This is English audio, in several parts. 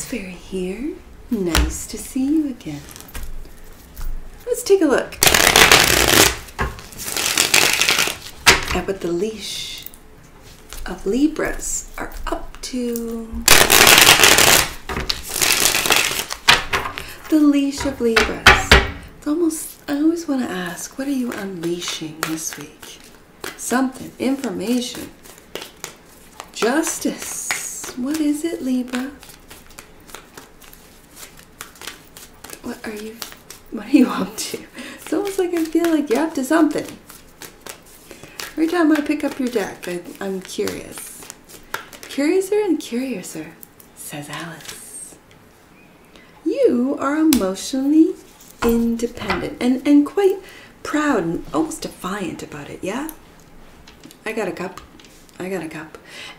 Fairy here. Nice to see you again. Let's take a look at what the leash of Libras are up to. The leash of Libras. It's almost, I always want to ask, what are you unleashing this week? Something, information, justice. What is it, Libra? What are you up to? It's almost like I feel like you're up to something. Every time I pick up your deck, I'm curious. Curiouser and curiouser, says Alice. You are emotionally independent and quite proud and almost defiant about it, yeah? I got a cup.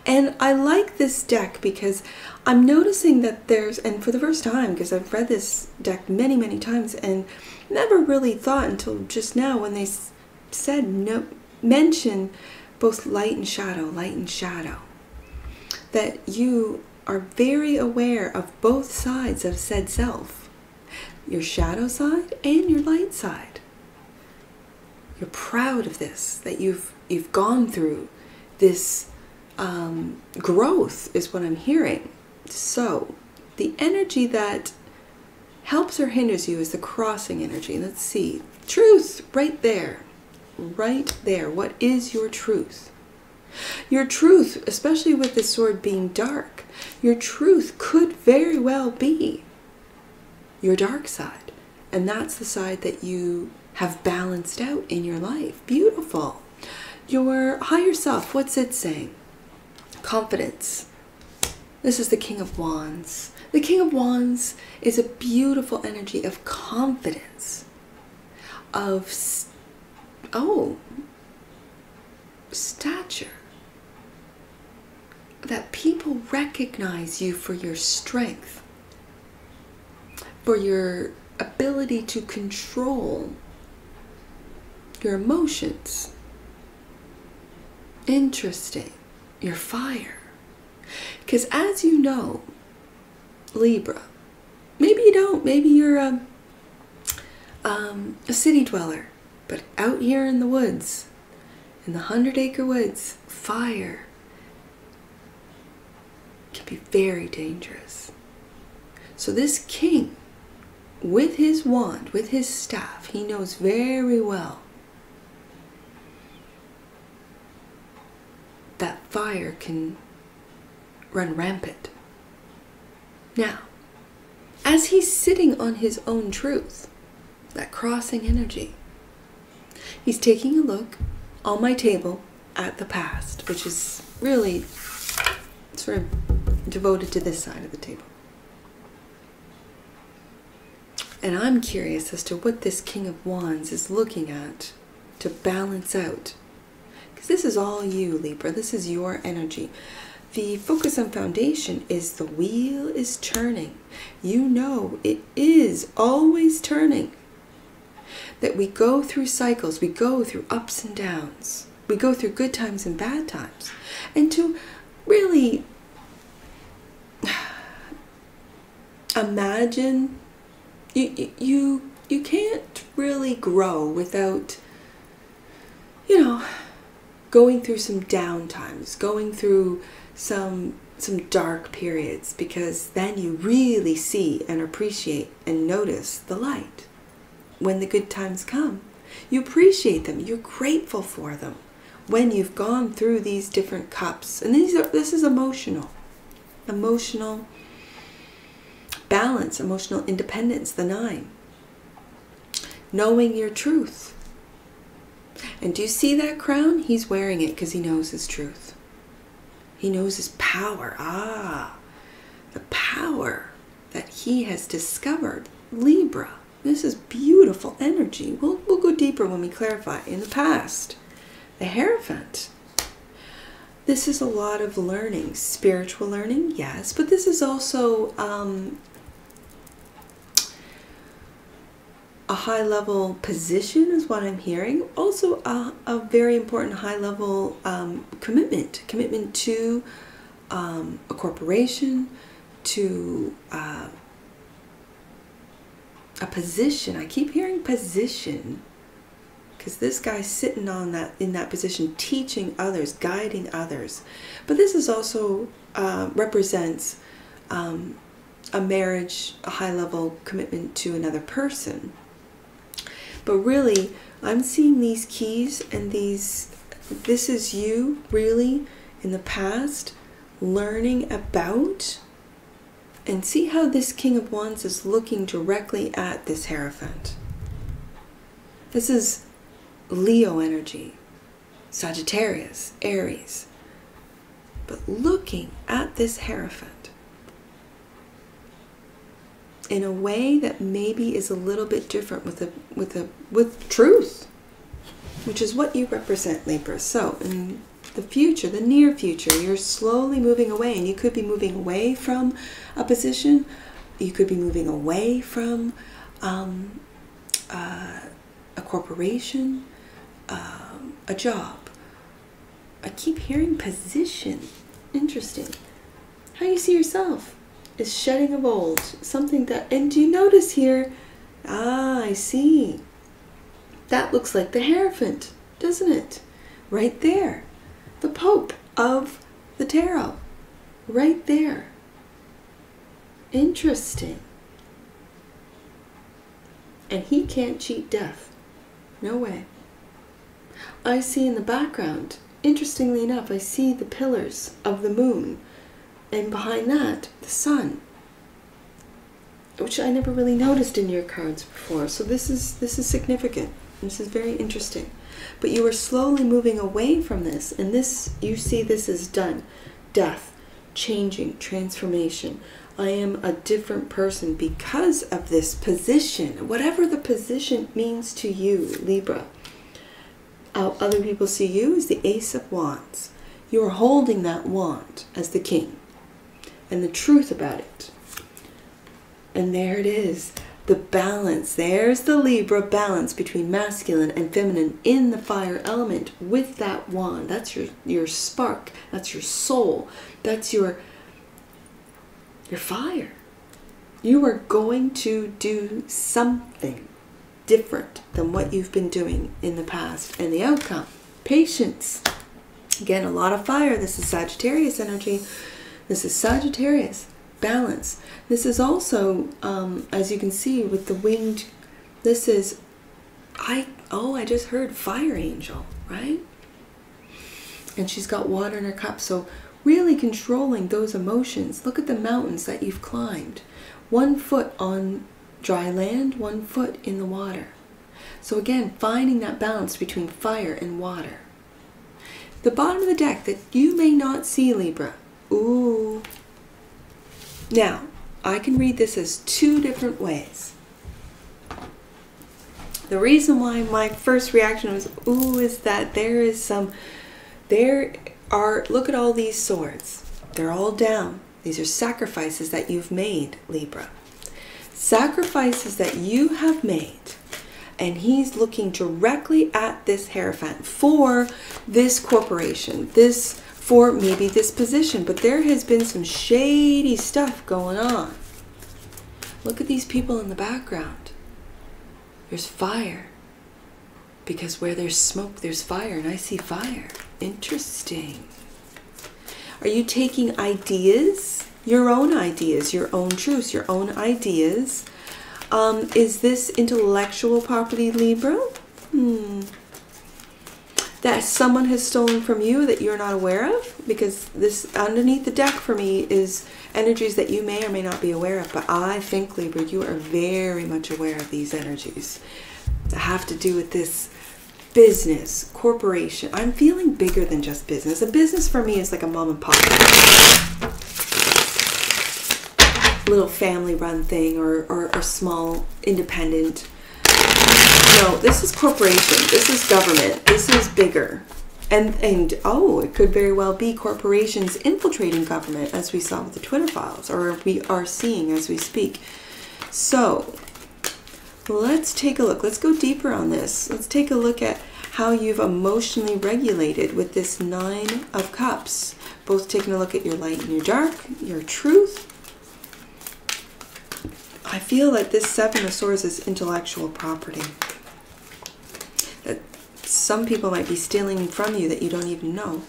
And I like this deck because I'm noticing that there's, and for the first time, because I've read this deck many, many times and never really thought until just now when they said no, mention both light and shadow, that you are very aware of both sides of said self, your shadow side and your light side. You're proud of this, that you've gone through this growth is what I'm hearing. So the energy that helps or hinders you is the crossing energy. Let's see. Truth, right there. Right there. What is your truth? Your truth, especially with the sword being dark, your truth could very well be your dark side. And that's the side that you have balanced out in your life. Beautiful. Your higher self, what's it saying? Confidence. This is the King of Wands. The King of Wands is a beautiful energy of confidence, of stature. That people recognize you for your strength, for your ability to control your emotions. Interesting. Your fire. Because as you know, Libra, maybe you don't, maybe you're a city dweller, but out here in the woods, in the 100-acre woods, fire can be very dangerous. So this king, with his wand, with his staff, he knows very well that fire can run rampant. Now, as he's sitting on his own truth, that crossing energy, he's taking a look on my table at the past, which is really sort of devoted to this side of the table. And I'm curious as to what this King of Wands is looking at to balance out. Because this is all you, Libra. This is your energy. The focus on foundation is the wheel is turning. You know it is always turning. That we go through cycles. We go through ups and downs. We go through good times and bad times. And to really imagine, you can't really grow without, going through some down times, going through some dark periods, because then you really see and appreciate and notice the light. When the good times come, you appreciate them, you're grateful for them when you've gone through these different cups. And this is emotional balance, emotional independence, the 9. Knowing your truth. And do you see that crown? He's wearing it because he knows his truth. He knows his power. The power that he has discovered. Libra. This is beautiful energy. We'll go deeper when we clarify. In the past, the Hierophant. This is a lot of learning. Spiritual learning, yes. But this is also a high-level position is what I'm hearing. Also a very important high-level commitment to a corporation, to a position. I keep hearing position, because this guy's sitting on that, in that position, teaching others, guiding others. But this is also represents a marriage, a high-level commitment to another person. But really, I'm seeing these keys and this is you really in the past learning about, and see how this King of Wands is looking directly at this Hierophant. This is Leo energy, Sagittarius, Aries, but looking at this Hierophant in a way that maybe is a little bit different with truth, which is what you represent, Libra. So in the future, the near future, you're slowly moving away, and you could be moving away from a position, you could be moving away from a corporation, a job. I keep hearing position. Interesting. How you see yourself is shedding of old. Something that, and do you notice here? Ah, I see. That looks like the Hierophant, doesn't it? Right there. The Pope of the Tarot. Right there. Interesting. And he can't cheat death. No way. I see in the background, interestingly enough, I see the pillars of the moon, and behind that, the sun, which I never really noticed in your cards before. So this is significant. This is very interesting. But you are slowly moving away from this, and this, you see this is done. Death, changing, transformation. I am a different person because of this position, whatever the position means to you, Libra. How other people see you is the Ace of Wands. You are holding that wand as the king, and the truth about it. And there it is, the balance. There's the Libra balance between masculine and feminine in the fire element with that wand. That's your spark. That's your soul. That's your fire. You are going to do something different than what you've been doing in the past. And the outcome, patience. Again, a lot of fire. This is Sagittarius energy. This is Sagittarius. Balance. This is also, as you can see with the winged, this is, I just heard fire angel, right? And she's got water in her cup. So really controlling those emotions. Look at the mountains that you've climbed. 1 foot on dry land, 1 foot in the water. So again, finding that balance between fire and water. The bottom of the deck that you may not see, Libra. Ooh. Now, I can read this as 2 different ways. The reason why my first reaction was, ooh, is that look at all these swords. They're all down. These are sacrifices that you've made, Libra. Sacrifices that you have made. And he's looking directly at this Hierophant for this corporation, for maybe this position. But there has been some shady stuff going on. Look at these people in the background. There's fire. Because where there's smoke, there's fire. And I see fire. Interesting. Are you taking ideas? Your own ideas, your own truths, your own ideas. Is this intellectual property, Libra? That someone has stolen from you that you're not aware of? Because this underneath the deck for me is energies that you may or may not be aware of. But I think, Libra, you are very much aware of these energies that have to do with this business, corporation. I'm feeling bigger than just business. A business for me is like a mom and pop, little family run thing, or small independent. No, this is corporation. This is government. This is bigger. And oh, it could very well be corporations infiltrating government, as we saw with the Twitter files, or we are seeing as we speak. So let's take a look. Let's go deeper on this. Let's take a look at how you've emotionally regulated with this 9 of Cups. Both taking a look at your light and your dark, your truth, I feel like this Seven of Swords is intellectual property. That some people might be stealing from you that you don't even know.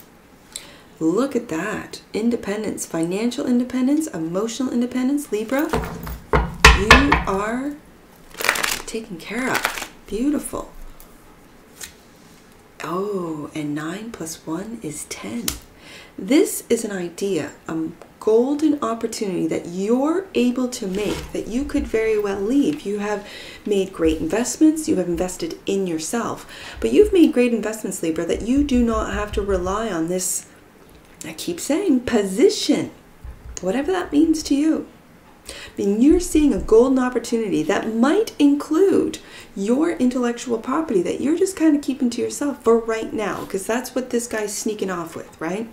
Look at that. Independence, financial independence, emotional independence. Libra, you are taken care of. Beautiful. Oh, and 9 plus 1 is 10. This is an idea, a golden opportunity that you're able to make, that you could very well leave. You have made great investments. You have invested in yourself. But you've made great investments, Libra, that you do not have to rely on this, I keep saying, position, whatever that means to you. I mean, you're seeing a golden opportunity that might include your intellectual property that you're just kind of keeping to yourself for right now, because that's what this guy's sneaking off with, right?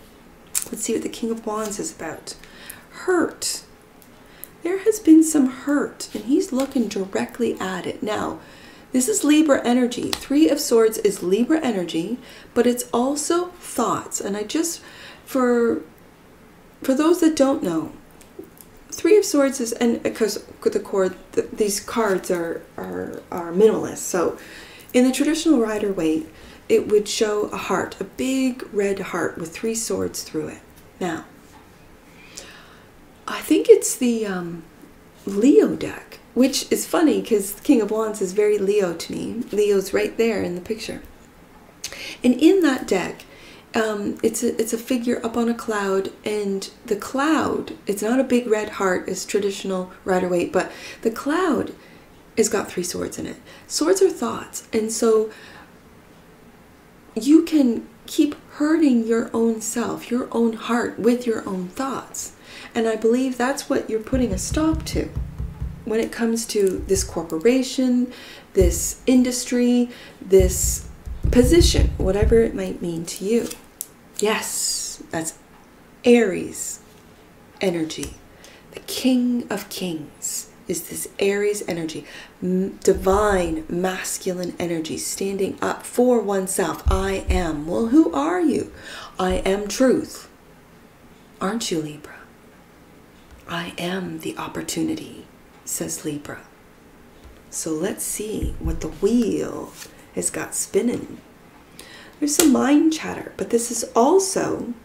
Let's see what the King of Wands is about. Hurt. There has been some hurt, and he's looking directly at it. Now, this is Libra energy. 3 of Swords is Libra energy, but it's also thoughts. And I just, for those that don't know, 3 of Swords is, and because these cards are minimalist. So in the traditional Rider-Waite, it would show a heart, a big red heart with 3 swords through it. Now, I think it's the Leo deck, which is funny because King of Wands is very Leo to me. Leo's right there in the picture. And in that deck, it's a figure up on a cloud, and the cloud, it's not a big red heart as traditional Rider-Waite, but the cloud has got 3 swords in it. Swords are thoughts, and so you can keep hurting your own self, your own heart with your own thoughts. And I believe that's what you're putting a stop to when it comes to this corporation, this industry, this position, whatever it might mean to you. Yes, that's Aries energy. The King of Kings is this Aries energy, divine masculine energy, standing up for oneself. I am. Well, who are you? I am truth. Aren't you, Libra? I am the opportunity, says Libra. So let's see what the wheel has got spinning. There's some mind chatter, but this is also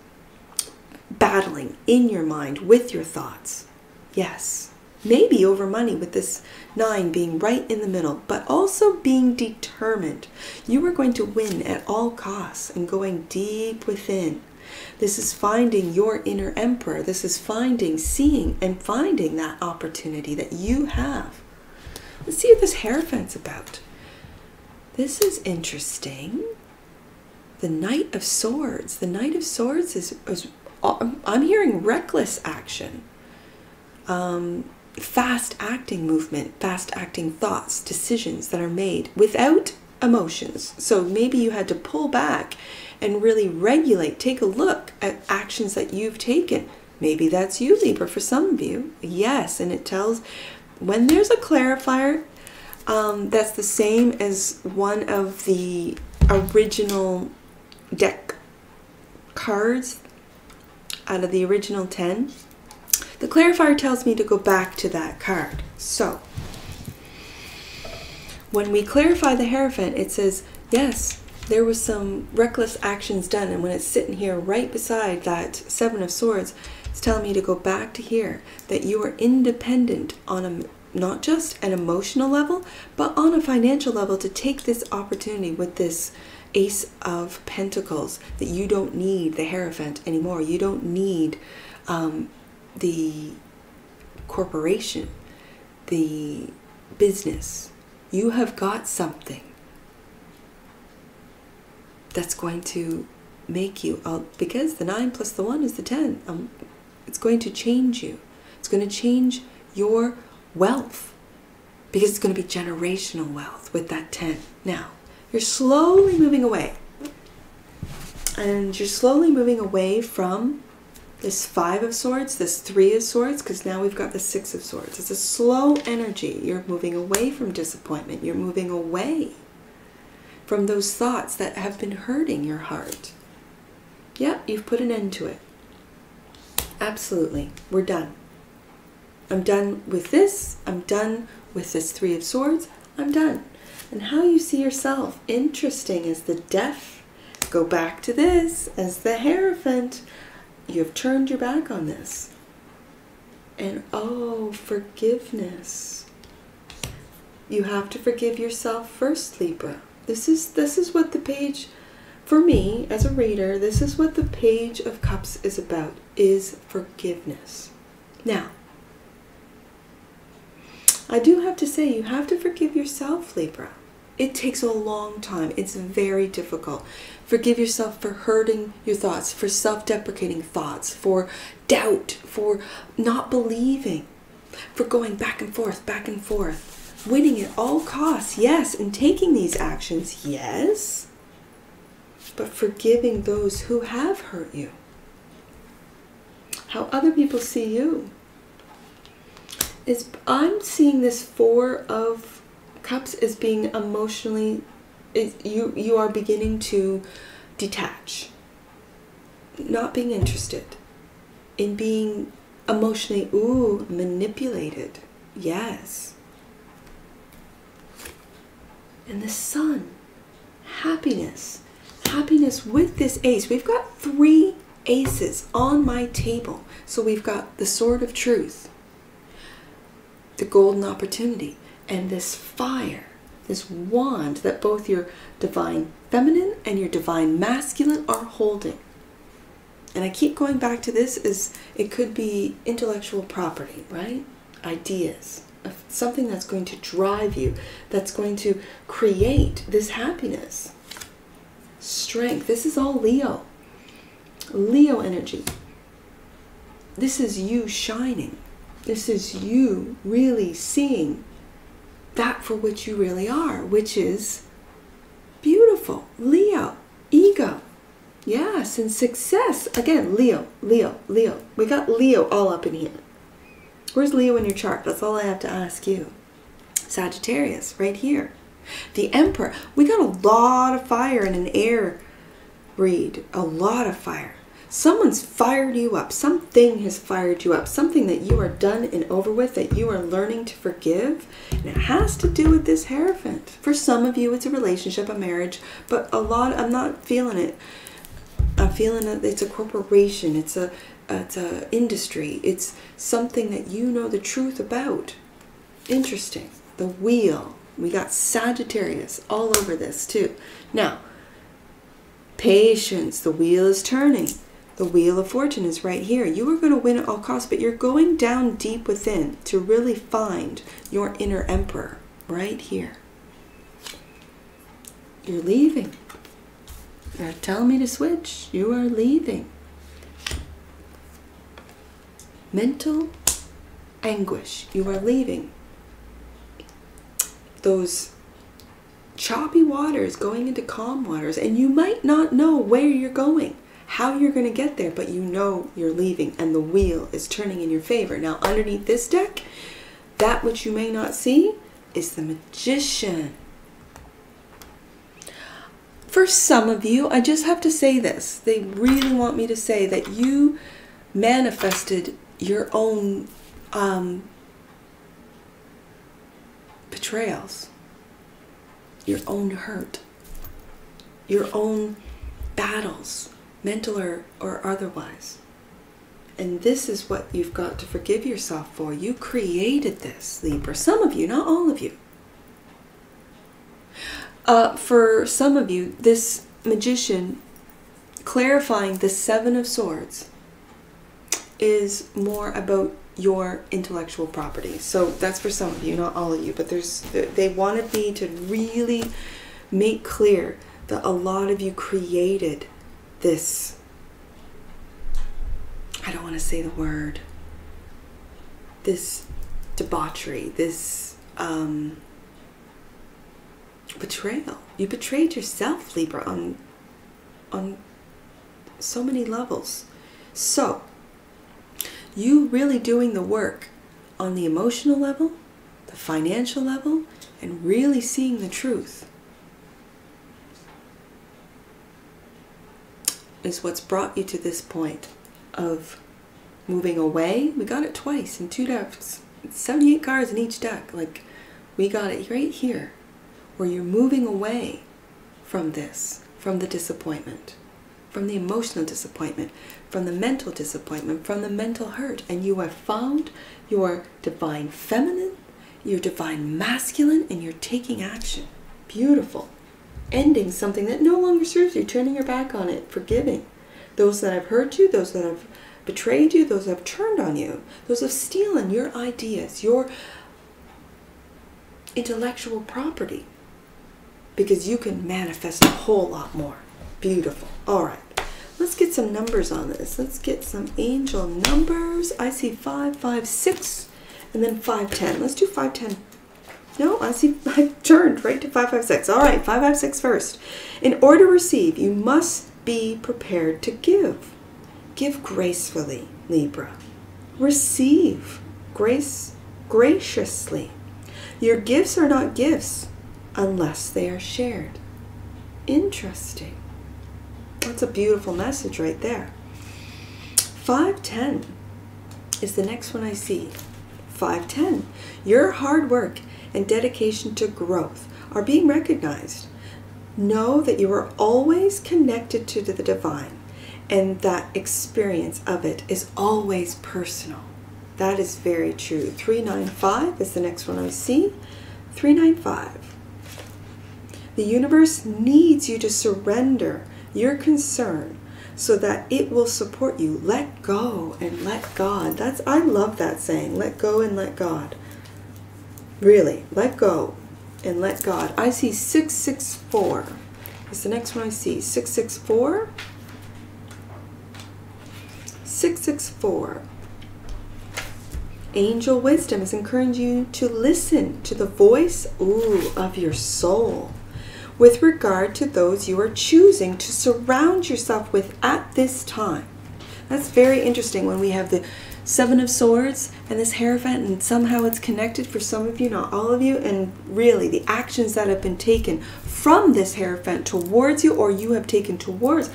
battling in your mind with your thoughts. Yes, maybe over money with this 9 being right in the middle, but also being determined. You are going to win at all costs and going deep within. This is finding your inner emperor. This is finding, seeing, and finding that opportunity that you have. Let's see what this Hierophant's about. This is interesting. The Knight of Swords. The Knight of Swords is I'm hearing reckless action. Fast acting movement, fast acting thoughts, decisions that are made without emotions. So maybe you had to pull back and really regulate, take a look at actions that you've taken. Maybe that's you, Libra, for some of you. Yes, and it tells when there's a clarifier, that's the same as one of the original deck cards out of the original 10. The clarifier tells me to go back to that card. So when we clarify the Hierophant, it says, yes, there was some reckless actions done. And when it's sitting here right beside that 7 of Swords, it's telling me to go back to here, that you are independent on a, not just an emotional level, but on a financial level, to take this opportunity with this Ace of Pentacles, that you don't need the Hierophant anymore. You don't need the corporation, the business. You have got something that's going to make you, because the 9 plus the 1 is the 10. It's going to change you. It's going to change your wealth, because it's going to be generational wealth with that 10. Now, you're slowly moving away. And you're slowly moving away from this 5 of Swords, this 3 of Swords, because now we've got the 6 of Swords. It's a slow energy. You're moving away from disappointment. You're moving away from those thoughts that have been hurting your heart. Yep, you've put an end to it. Absolutely. We're done. I'm done with this. I'm done with this Three of Swords. I'm done. And how you see yourself, interesting, as the Death. Go back to this as the Hierophant. You have turned your back on this. And oh, forgiveness. You have to forgive yourself first, Libra. This is what the page, for me as a reader, this is what the Page of Cups is about, is forgiveness. Now, I do have to say, you have to forgive yourself, Libra. It takes a long time. It's very difficult. Forgive yourself for hurting your thoughts, for self-deprecating thoughts, for doubt, for not believing, for going back and forth, winning at all costs, yes, and taking these actions, yes, but forgiving those who have hurt you. How other people see you. I'm seeing this Four of Cups as being emotionally, you are beginning to detach, not being interested, in being emotionally, manipulated, yes. And the Sun, happiness with this Ace. We've got 3 aces on my table. So we've got the Sword of Truth, the Golden Opportunity, and this fire, this wand that both your Divine Feminine and your Divine Masculine are holding. And I keep going back to this as it could be intellectual property, right? Ideas, something that's going to drive you, that's going to create this happiness. Strength, this is all Leo. Leo energy. This is you shining. This is you really seeing that for which you really are, which is beautiful. Leo, ego. Yes, and success. Again, Leo, Leo, Leo. We got Leo all up in here. Where's Leo in your chart? That's all I have to ask you. Sagittarius, right here. The Emperor. We got a lot of fire in an air read. A lot of fire. Someone's fired you up. Something has fired you up. Something that you are done and over with, that you are learning to forgive. And it has to do with this Hierophant. For some of you, it's a relationship, a marriage. But a lot, I'm not feeling it. I'm feeling that it's a corporation. It's a industry. It's something that you know the truth about. Interesting. The Wheel. We got Sagittarius all over this too. Now, patience. The wheel is turning. The Wheel of Fortune is right here. You are going to win at all costs, but you're going down deep within to really find your inner Emperor right here. You're leaving. They're telling me to switch. You are leaving. Mental anguish. You are leaving. Those choppy waters going into calm waters, and you might not know where you're going, how you're going to get there, but you know you're leaving, and the wheel is turning in your favor. Now, underneath this deck, that which you may not see is the Magician. For some of you, I just have to say this. They really want me to say that you manifested your own betrayals, your own hurt, your own battles, mental or otherwise. And this is what you've got to forgive yourself for. You created this, Libra. Some of you, not all of you. For some of you, this Magician, clarifying the Seven of Swords, is more about your intellectual property. So that's for some of you, not all of you. But they wanted me to really make clear that a lot of you created this, I don't want to say the word, this debauchery, this betrayal. You betrayed yourself, Libra, on so many levels. So you really doing the work on the emotional level, the financial level, and really seeing the truth is what's brought you to this point of moving away. We got it twice in 2 deaths. 78 cards in each deck. Like, we got it right here, where you're moving away from this, from the disappointment, from the emotional disappointment, from the mental disappointment, from the mental hurt. And you have found your divine feminine, your divine masculine, and you're taking action. Beautiful. Ending something that no longer serves you, turning your back on it, forgiving those that have hurt you, those that have betrayed you, those that have turned on you, those that have stolen your ideas, your intellectual property, because you can manifest a whole lot more. Beautiful. All right, let's get some numbers on this. Let's get some angel numbers. I see 5, 5, 6, and then 5, 10. Let's do 5, 10. No, I turned right to 5, 5, 6. All right, 5, 5, 6 first. In order to receive, you must be prepared to give. Give gracefully, Libra. Receive graciously. Your gifts are not gifts unless they are shared. Interesting. That's a beautiful message right there. 510 is the next one I see. 510. Your hard work and dedication to growth are being recognized. Know that you are always connected to the divine, and that experience of it is always personal. That is very true. 395 is the next one I see. 395. The universe needs you to surrender your concern so that it will support you. Let go and let God. I love that saying. Let go and let God. Really, let go and let God. I see 664. It's the next one I see. 664. 664. Angel wisdom is encouraging you to listen to the voice, of your soul with regard to those you are choosing to surround yourself with at this time. That's very interesting when we have the Seven of Swords and this Hierophant, and somehow it's connected for some of you, not all of you, and really the actions that have been taken from this Hierophant towards you, or you have taken towards.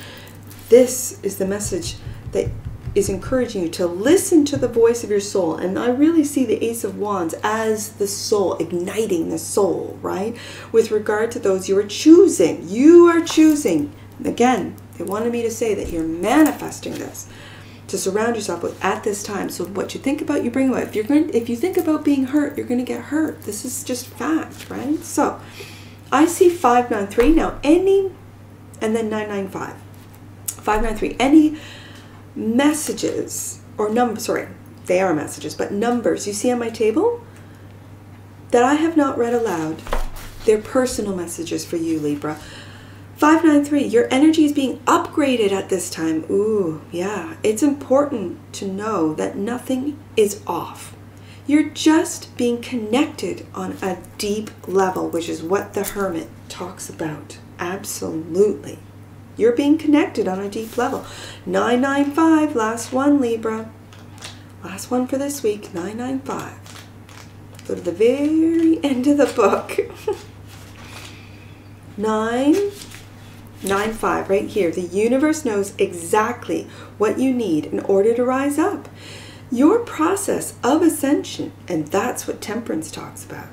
This is the message that is encouraging you to listen to the voice of your soul. And I really see the Ace of Wands as the soul, igniting the soul, right? With regard to those you are choosing. You are choosing. Again, they wanted me to say that you're manifesting this, to surround yourself with at this time. So what you think about, you bring about. If you think about being hurt, you're going to get hurt. This is just fact, right? So I see 593 now. And then 995. 593. Any messages or numbers, sorry, they are messages, but numbers you see on my table that I have not read aloud, they're personal messages for you, Libra. 593, your energy is being upgraded at this time. Ooh, yeah. It's important to know that nothing is off. You're just being connected on a deep level, which is what the Hermit talks about. Absolutely. You're being connected on a deep level. 995, last one, Libra. Last one for this week, 995. Go to the very end of the book. 995, right here. The universe knows exactly what you need in order to rise up. Your process of ascension, and that's what Temperance talks about,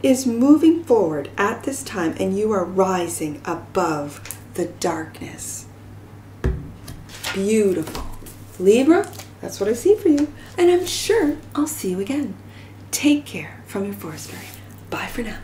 is moving forward at this time, and you are rising above the darkness. Beautiful. Libra, that's what I see for you. And I'm sure I'll see you again. Take care from your forest fairy. Bye for now.